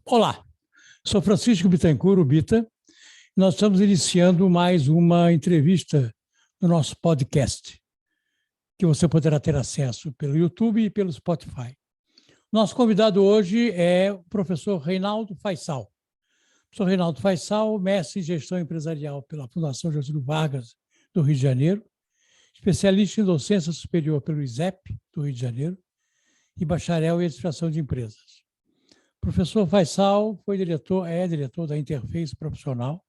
Olá, sou Francisco Bittencourt, o Bita. Nós estamos iniciando mais uma entrevista no nosso podcast, que você poderá ter acesso pelo YouTube e pelo Spotify. Nosso convidado hoje é o professor Reinaldo Faisal. O professor Reinaldo Faisal, mestre em gestão empresarial pela Fundação Getúlio Vargas, do Rio de Janeiro, especialista em docência superior pelo ISEP, do Rio de Janeiro, e bacharel em administração de empresas. O professor Faisal é diretor da Interface Profissional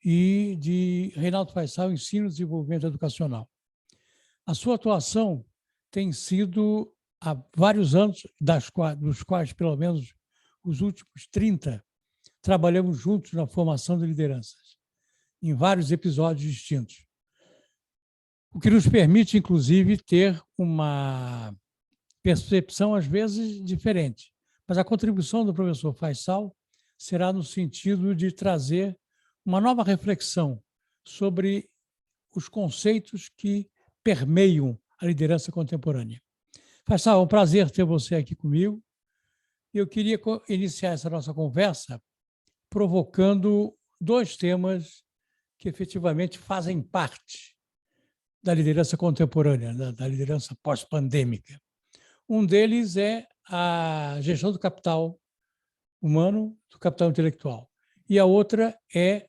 e de Reinaldo Faisal Ensino e Desenvolvimento Educacional. A sua atuação tem sido há vários anos, dos quais pelo menos os últimos 30, trabalhamos juntos na formação de lideranças, em vários episódios distintos. O que nos permite, inclusive, ter uma percepção, às vezes, diferente. Mas a contribuição do professor Faisal será no sentido de trazer uma nova reflexão sobre os conceitos que permeiam a liderança contemporânea. Faisal, é um prazer ter você aqui comigo. Eu queria iniciar essa nossa conversa provocando dois temas que efetivamente fazem parte da liderança contemporânea, da liderança pós-pandêmica. Um deles é a gestão do capital humano, do capital intelectual. E a outra é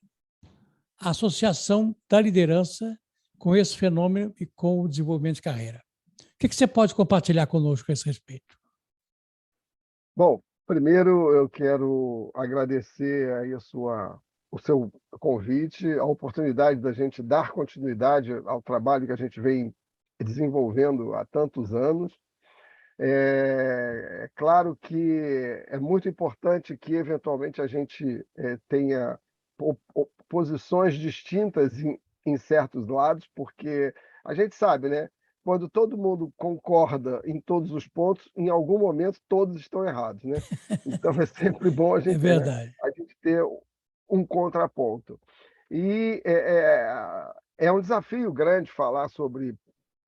a associação da liderança com esse fenômeno e com o desenvolvimento de carreira. O que você pode compartilhar conosco a esse respeito? Bom, primeiro eu quero agradecer aí o seu convite, a oportunidade da gente dar continuidade ao trabalho que a gente vem desenvolvendo há tantos anos. É claro que é muito importante que, eventualmente, a gente tenha posições distintas em certos lados, porque a gente sabe, né? Quando todo mundo concorda em todos os pontos, em algum momento todos estão errados, né? Então é sempre bom a gente, a gente ter um contraponto. E é um desafio grande falar sobre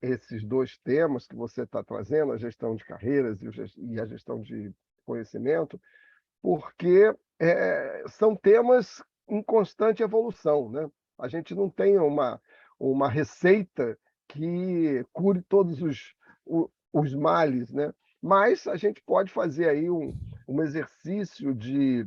esses dois temas que você está trazendo, a gestão de carreiras e a gestão de conhecimento, porque são temas em constante evolução, né? A gente não tem uma receita que cure todos os males, né? Mas a gente pode fazer aí um exercício de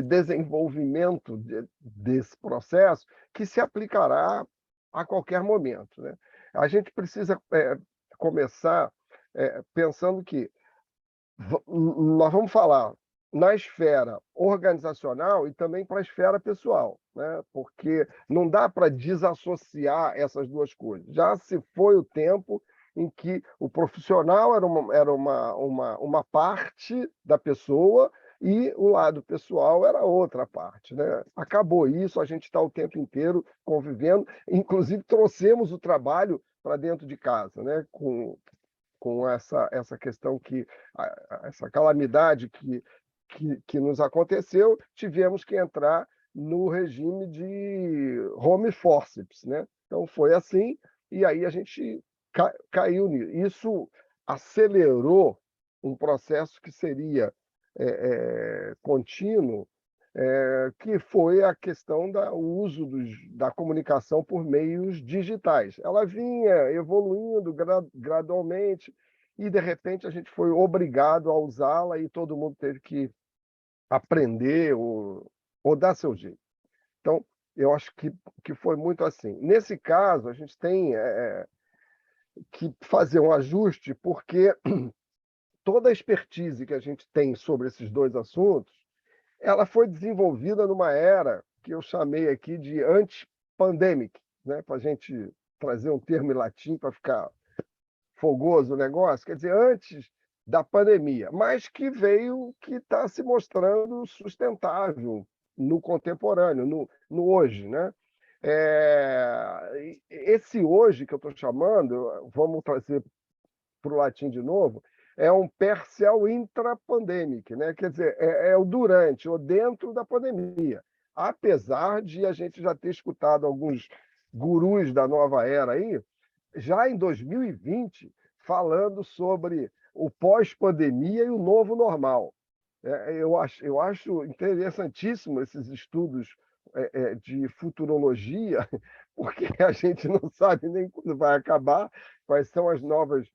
desenvolvimento desse processo que se aplicará a qualquer momento, né? A gente precisa começar pensando que nós vamos falar na esfera organizacional e também para a esfera pessoal, né? Porque não dá para desassociar essas duas coisas. Já se foi o tempo em que o profissional era uma parte da pessoa e o lado pessoal era outra parte, né? Acabou isso, a gente está o tempo inteiro convivendo, inclusive trouxemos o trabalho para dentro de casa, né? Com essa questão essa calamidade que nos aconteceu, tivemos que entrar no regime de home forceps, né? Então foi assim, e aí a gente caiu nisso. Isso acelerou um processo que seria contínuo, que foi a questão do uso da comunicação por meios digitais. Ela vinha evoluindo gradualmente e, de repente, a gente foi obrigado a usá-la e todo mundo teve que aprender ou dar seu jeito. Então, eu acho que foi muito assim. Nesse caso, a gente tem que fazer um ajuste, porque toda a expertise que a gente tem sobre esses dois assuntos, ela foi desenvolvida numa era que eu chamei aqui de anti-pandemic, né? Para a gente trazer um termo em latim para ficar fogoso o negócio, quer dizer, antes da pandemia, mas que está se mostrando sustentável no contemporâneo, no hoje, né? Esse hoje que eu estou chamando, vamos trazer para o latim de novo, é um parcial intrapandemic, né? Quer dizer, é o durante ou dentro da pandemia. Apesar de a gente já ter escutado alguns gurus da nova era aí, já em 2020, falando sobre o pós-pandemia e o novo normal. Eu acho interessantíssimo esses estudos de futurologia, porque a gente não sabe nem quando vai acabar, quais são as novas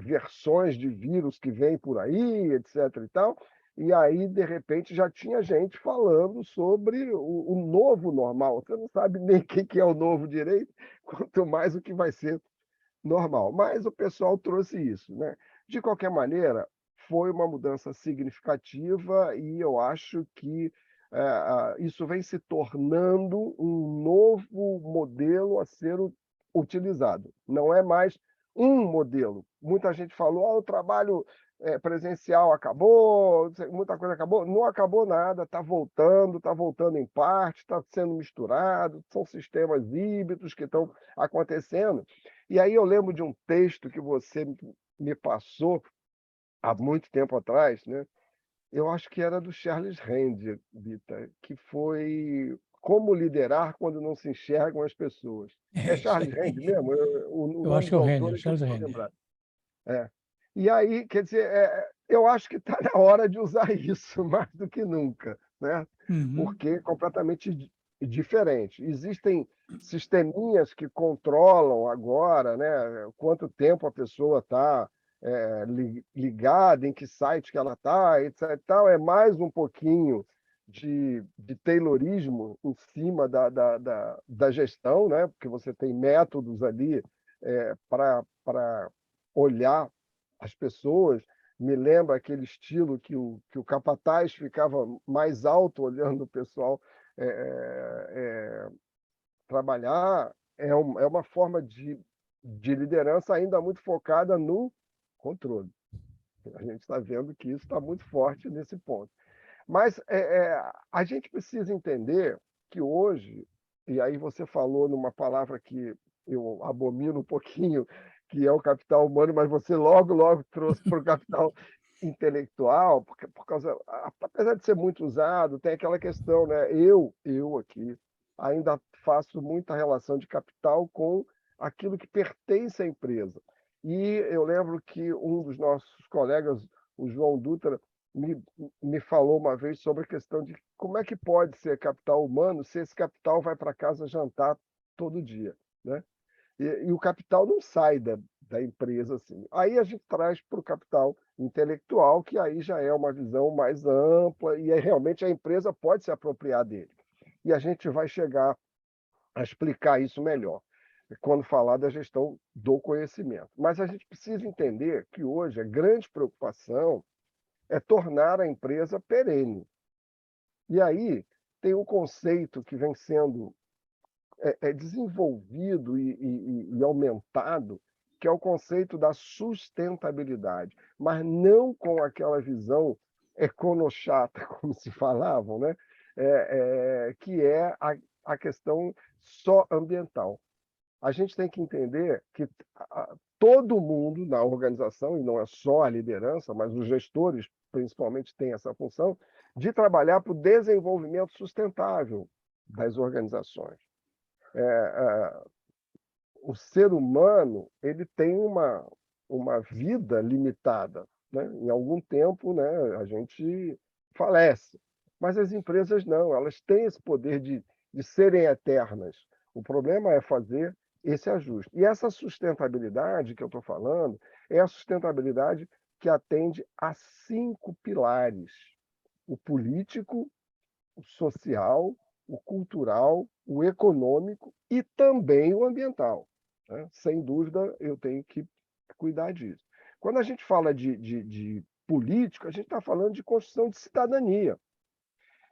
versões de vírus que vêm por aí, etc. e tal. E aí, de repente, já tinha gente falando sobre o novo normal. Você não sabe nem o que é o novo direito, quanto mais o que vai ser normal. Mas o pessoal trouxe isso, né? De qualquer maneira, foi uma mudança significativa e eu acho que isso vem se tornando um novo modelo a ser utilizado. Não é mais um modelo. Muita gente falou, o trabalho presencial acabou, muita coisa acabou. Não acabou nada, está voltando em parte, está sendo misturado, são sistemas híbridos que estão acontecendo. E aí eu lembro de um texto que você me passou há muito tempo atrás, né? Eu acho que era do Charles Rand, Bita, que foi Como Liderar Quando Não Se Enxergam as Pessoas. É É isso Charles Rand aí. mesmo? O Eu acho nome que é do o Renner, autor é que eu Charles não estou Renner. lembrado. É. E aí, quer dizer, eu acho que está na hora de usar isso mais do que nunca, né? Uhum. Porque é completamente diferente. Existem sisteminhas que controlam agora, né? Quanto tempo a pessoa está ligada, em que site que ela está, etc. e tal. É mais um pouquinho de taylorismo em cima da gestão, né? Porque você tem métodos ali para olhar as pessoas. Me lembra aquele estilo que o capataz ficava mais alto olhando o pessoal é, é, trabalhar. É uma forma de liderança ainda muito focada no controle. A gente está vendo que isso está muito forte nesse ponto. Mas a gente precisa entender que hoje, e aí você falou numa palavra que eu abomino um pouquinho, que é o capital humano, mas você logo trouxe para o capital intelectual, porque, apesar de ser muito usado, tem aquela questão, né? Eu aqui ainda faço muita relação de capital com aquilo que pertence à empresa. E eu lembro que um dos nossos colegas, o João Dutra, me, me falou uma vez sobre a questão de como é que pode ser capital humano se esse capital vai para casa jantar todo dia, né? E o capital não sai da empresa assim. Aí a gente traz para o capital intelectual, que aí já é uma visão mais ampla e aí realmente a empresa pode se apropriar dele. E a gente vai chegar a explicar isso melhor quando falar da gestão do conhecimento. Mas a gente precisa entender que hoje a grande preocupação é tornar a empresa perene. E aí tem um conceito que vem sendo desenvolvido e aumentado, que é o conceito da sustentabilidade, mas não com aquela visão econochata, como se falavam, né? Que é a questão só ambiental. A gente tem que entender que todo mundo na organização, e não é só a liderança, mas os gestores principalmente têm essa função, de trabalhar para o desenvolvimento sustentável das organizações. O ser humano ele tem uma vida limitada, né? Em algum tempo, né, a gente falece. Mas as empresas não, elas têm esse poder de serem eternas. O problema é fazer esse ajuste. E essa sustentabilidade que eu estou falando é a sustentabilidade que atende a 5 pilares: o político, o social, o cultural, o econômico e também o ambiental, né? Sem dúvida, eu tenho que cuidar disso. Quando a gente fala de política, a gente está falando de construção de cidadania.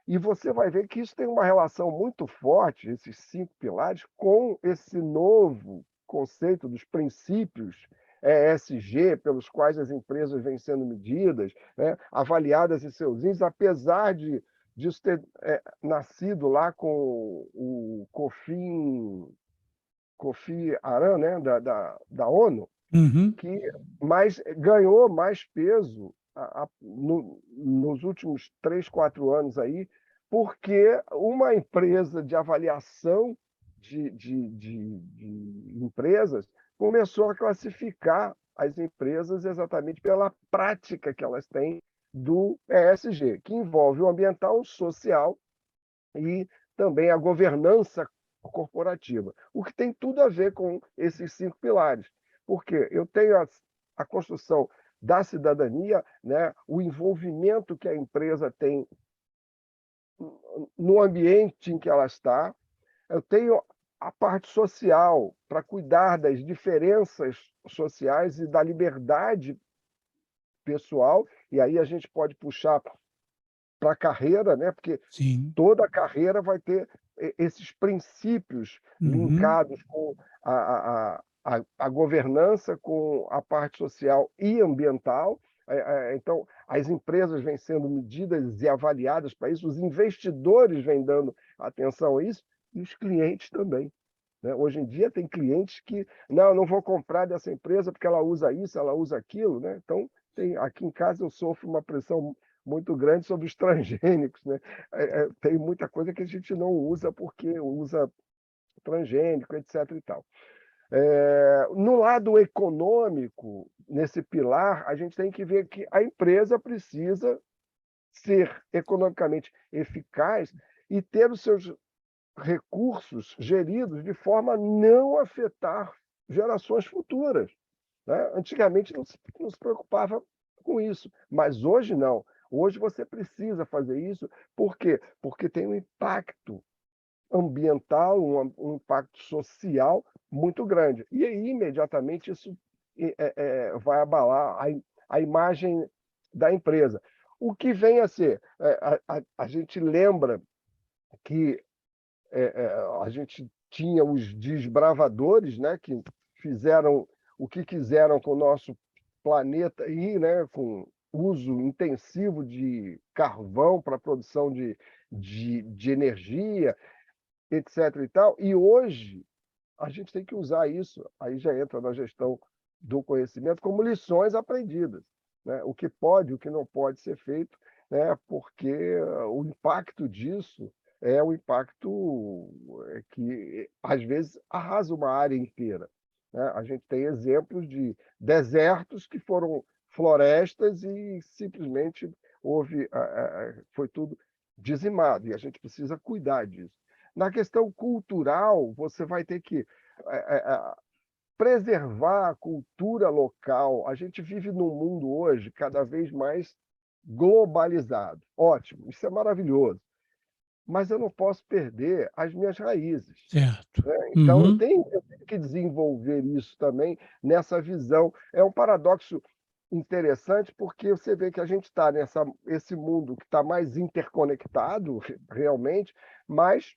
E você vai ver que isso tem uma relação muito forte, esses 5 pilares, com esse novo conceito dos princípios ESG, pelos quais as empresas vêm sendo medidas, né, avaliadas em seus índices, apesar disso ter nascido lá com o Kofi Annan, né, da ONU, Uhum. que ganhou mais peso nos últimos 3, 4 anos aí, porque uma empresa de avaliação de empresas começou a classificar as empresas exatamente pela prática que elas têm do ESG, que envolve o ambiental, o social e também a governança corporativa, o que tem tudo a ver com esses 5 pilares, porque eu tenho a construção da cidadania, né, o envolvimento que a empresa tem no ambiente em que ela está, eu tenho a parte social para cuidar das diferenças sociais e da liberdade pessoal, e aí a gente pode puxar para a carreira, né? Porque Sim. toda a carreira vai ter esses princípios linkados com a governança, com a parte social e ambiental. Então, as empresas vêm sendo medidas e avaliadas para isso, os investidores vêm dando atenção a isso, e os clientes também. Né? Hoje em dia tem clientes que, não vou comprar dessa empresa porque ela usa isso, ela usa aquilo. Né? Então, aqui em casa eu sofro uma pressão muito grande sobre os transgênicos. Né? Tem muita coisa que a gente não usa porque usa transgênico, etc. e tal. No lado econômico, nesse pilar, a gente tem que ver que a empresa precisa ser economicamente eficaz e ter os seus recursos geridos de forma a não afetar gerações futuras. Né? Antigamente não se preocupava com isso, mas hoje não. Hoje você precisa fazer isso. Por quê? Porque tem um impacto ambiental, um impacto social muito grande. E aí, imediatamente, isso vai abalar a imagem da empresa. O que vem a ser? A gente lembra que a gente tinha os desbravadores, né, que fizeram o que quiseram com o nosso planeta aí, né, com uso intensivo de carvão para a produção de energia, etc. e tal. E hoje a gente tem que usar isso, aí já entra na gestão do conhecimento, como lições aprendidas. Né? O que pode, o que não pode ser feito, né? Porque o impacto disso é um impacto que, às vezes, arrasa uma área inteira. Né? A gente tem exemplos de desertos que foram florestas e simplesmente foi tudo dizimado, e a gente precisa cuidar disso. Na questão cultural, você vai ter que preservar a cultura local. A gente vive num mundo hoje cada vez mais globalizado. Ótimo, isso é maravilhoso. Mas eu não posso perder as minhas raízes. Certo. Né? Então, eu tenho que desenvolver isso também nessa visão. É um paradoxo interessante, porque você vê que a gente está esse mundo que está mais interconectado, realmente, mas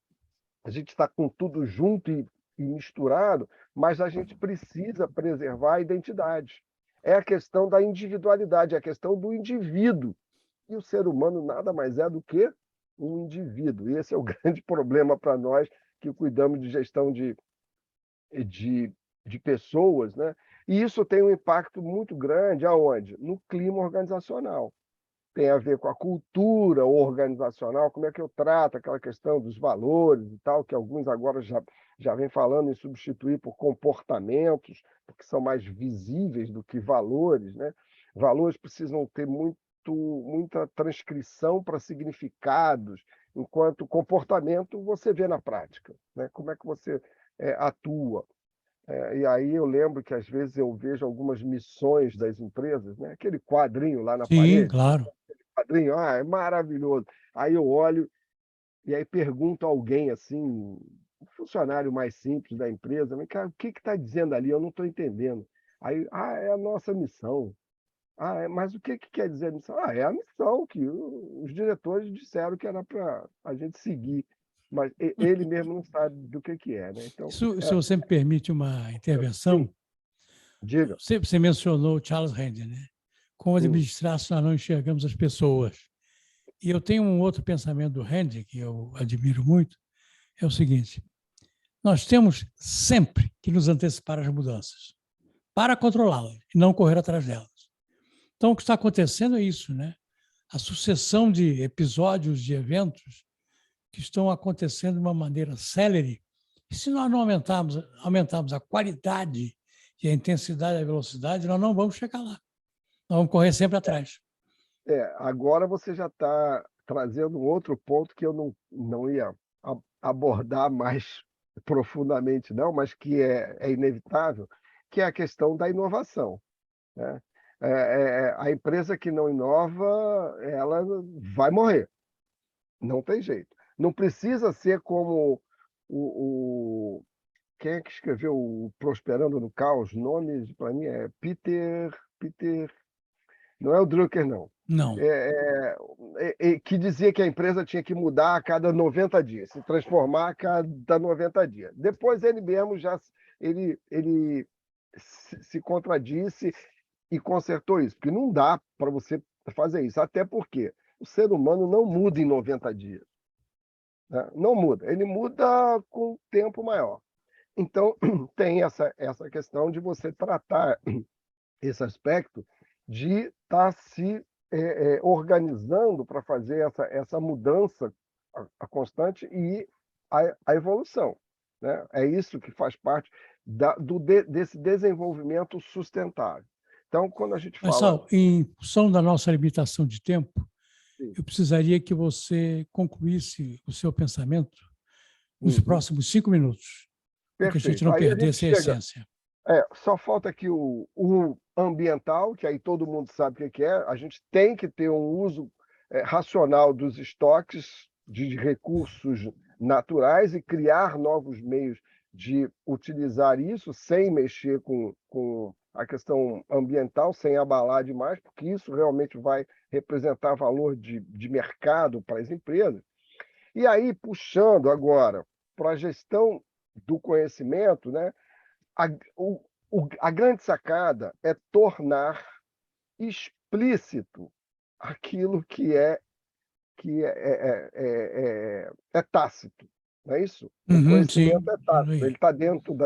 a gente está com tudo junto e misturado, mas a gente precisa preservar a identidade. É a questão da individualidade, é a questão do indivíduo. E o ser humano nada mais é do que um indivíduo. E esse é o grande problema para nós que cuidamos de gestão de pessoas. Né? E isso tem um impacto muito grande aonde? No clima organizacional. Tem a ver com a cultura organizacional, como é que eu trato aquela questão dos valores e tal, que alguns agora já vêm falando em substituir por comportamentos, porque são mais visíveis do que valores. Né? Valores precisam ter muita transcrição para significados, enquanto comportamento você vê na prática. Né? Como é que você atua? E aí eu lembro que, às vezes, eu vejo algumas missões das empresas, né? Aquele quadrinho lá na Sim, parede, claro. quadrinho, é maravilhoso. Aí eu olho e aí pergunto a alguém assim, um funcionário mais simples da empresa, mas, cara, o que está dizendo ali? Eu não estou entendendo. Aí, é a nossa missão. Mas o que quer dizer a missão? É a missão que os diretores disseram que era para a gente seguir. Mas ele mesmo não sabe do que é. Né? Então, Se você me permite uma sim, intervenção, diga. você mencionou o Charles Randy, né? Como administrar se nós não enxergamos as pessoas. E eu tenho um outro pensamento do Randy, que eu admiro muito, é o seguinte: nós temos sempre que nos antecipar às mudanças, para controlá-las e não correr atrás delas. Então, o que está acontecendo é isso, né? A sucessão de episódios, de eventos que estão acontecendo de uma maneira célere, e se nós não aumentarmos a qualidade e a intensidade e a velocidade, nós não vamos chegar lá. Nós vamos correr sempre atrás. Agora você já está trazendo um outro ponto que eu não ia abordar mais profundamente, não, mas que é inevitável, que é a questão da inovação, né? A empresa que não inova, ela vai morrer, não tem jeito. Não precisa ser como quem é que escreveu o Prosperando no Caos? Nomes, para mim, é Peter, não é o Drucker, não. Não. Que dizia que a empresa tinha que mudar a cada 90 dias, se transformar a cada 90 dias. Depois ele mesmo ele se contradisse e consertou isso, porque não dá para você fazer isso, até porque o ser humano não muda em 90 dias, né? Não muda, ele muda com um tempo maior. Então, tem essa questão de você tratar esse aspecto de estar se organizando para fazer essa mudança a constante e a evolução, né? É isso que faz parte desse desenvolvimento sustentável. Então, quando a gente Mas, fala... Sal, em função da nossa limitação de tempo, Sim. eu precisaria que você concluísse o seu pensamento nos Uhum. próximos 5 minutos, para que a gente Perfeito. não Aí perdesse a essência. só falta aqui o ambiental, que aí todo mundo sabe o que é. A gente tem que ter um uso racional dos estoques de recursos naturais e criar novos meios de utilizar isso sem mexer com a questão ambiental, sem abalar demais, porque isso realmente vai representar valor de mercado para as empresas. E aí, puxando agora para a gestão do conhecimento, né? A, a grande sacada é tornar explícito aquilo que é tácito, não é isso? O conhecimento Sim. é tácito, ele está dentro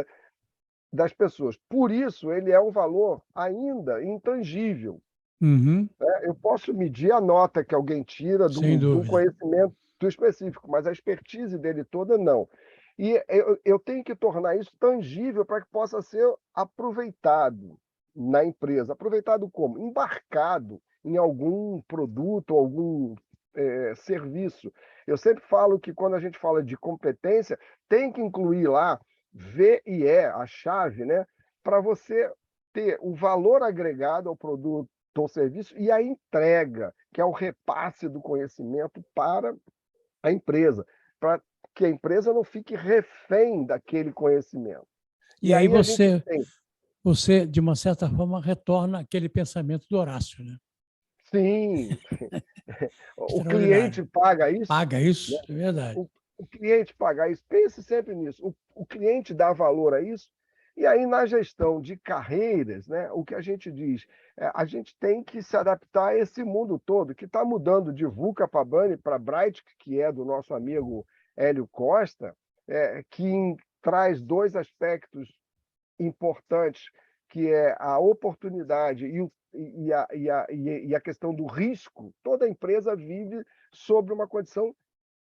das pessoas. Por isso, ele é um valor ainda intangível. Uhum. Né? Eu posso medir a nota que alguém tira Sem de um dúvida. conhecimento específico, mas a expertise dele toda, não. E eu tenho que tornar isso tangível para que possa ser aproveitado na empresa. Aproveitado como? Embarcado em algum produto, algum serviço. Eu sempre falo que quando a gente fala de competência, tem que incluir lá V e E, a chave, né? Para você ter o valor agregado ao produto ou serviço e a entrega, que é o repasse do conhecimento para a empresa, para que a empresa não fique refém daquele conhecimento. E aí aí a gente tem... você, de uma certa forma, retorna aquele pensamento do Horácio, né? Sim, o cliente Extraordinário. paga isso, Paga né? isso, é verdade. O cliente paga isso. Pense sempre nisso. O cliente dá valor a isso. E aí, na gestão de carreiras, né, o que a gente diz, a gente tem que se adaptar a esse mundo todo, que está mudando de VUCA para BANI para Bright, que é do nosso amigo Hélio Costa, traz dois aspectos importantes, que é a oportunidade e a questão do risco. Toda empresa vive sobre uma condição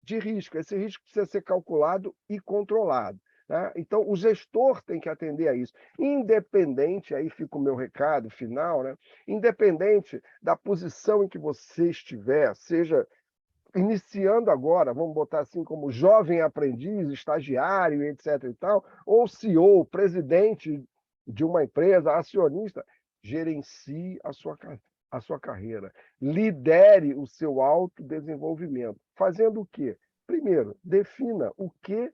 de risco. Esse risco precisa ser calculado e controlado, né? Então, o gestor tem que atender a isso. Independente, aí fica o meu recado final, né? Independente da posição em que você estiver, seja iniciando agora, vamos botar assim como jovem aprendiz, estagiário, etc. e tal, ou CEO, presidente de uma empresa, acionista, gerencie a sua carreira, lidere o seu autodesenvolvimento. Fazendo o quê? Primeiro, defina o que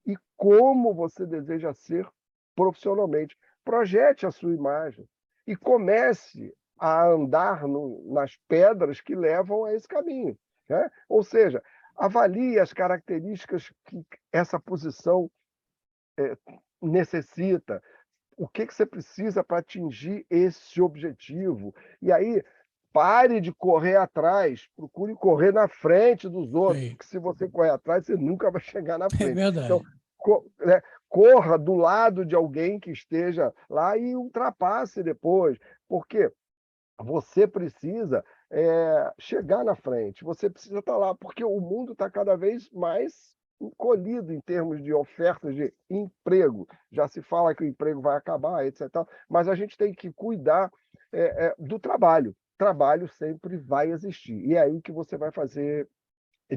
e como você deseja ser profissionalmente. Projete a sua imagem e comece a andar nas pedras que levam a esse caminho, né? Ou seja, avalie as características que essa posição necessita, o que você precisa para atingir esse objetivo. E aí, pare de correr atrás, procure correr na frente dos outros, Sim. porque se você correr atrás, você nunca vai chegar na É frente. Então, verdade. corra do lado de alguém que esteja lá e ultrapasse depois, porque você precisa chegar na frente, você precisa estar lá, porque o mundo está cada vez mais encolhido em termos de ofertas de emprego. Já se fala que o emprego vai acabar, etc. Mas a gente tem que cuidar do trabalho. Trabalho sempre vai existir. E é aí que você vai fazer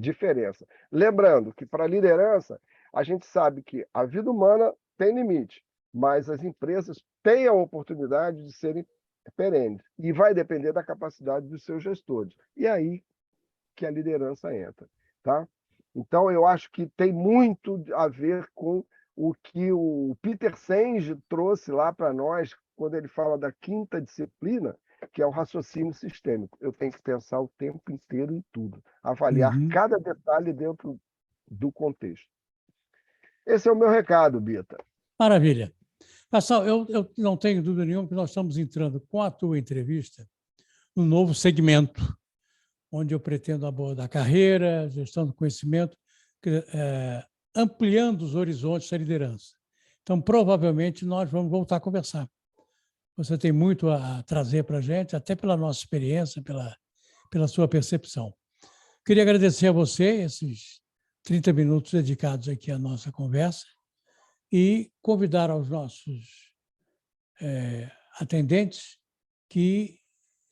diferença. Lembrando que, para a liderança, a gente sabe que a vida humana tem limite, mas as empresas têm a oportunidade de serem perenes. E vai depender da capacidade dos seus gestores. E é aí que a liderança entra. Tá? Então, eu acho que tem muito a ver com o que o Peter Senge trouxe lá para nós, quando ele fala da quinta disciplina, que é o raciocínio sistêmico. Eu tenho que pensar o tempo inteiro em tudo, avaliar cada detalhe dentro do contexto. Esse é o meu recado, Bita. Maravilha. Pessoal, eu não tenho dúvida nenhuma que nós estamos entrando com a tua entrevista num novo segmento, onde eu pretendo abordar carreira, gestão do conhecimento, ampliando os horizontes da liderança. Então, provavelmente, nós vamos voltar a conversar. Você tem muito a trazer para a gente, até pela nossa experiência, pela sua percepção. Queria agradecer a você esses 30 minutos dedicados aqui à nossa conversa e convidar aos nossos atendentes que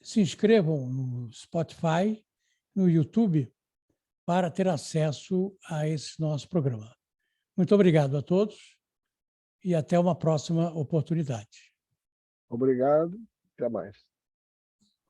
se inscrevam no Spotify, no YouTube, para ter acesso a esse nosso programa. Muito obrigado a todos e até uma próxima oportunidade. Obrigado. Até mais.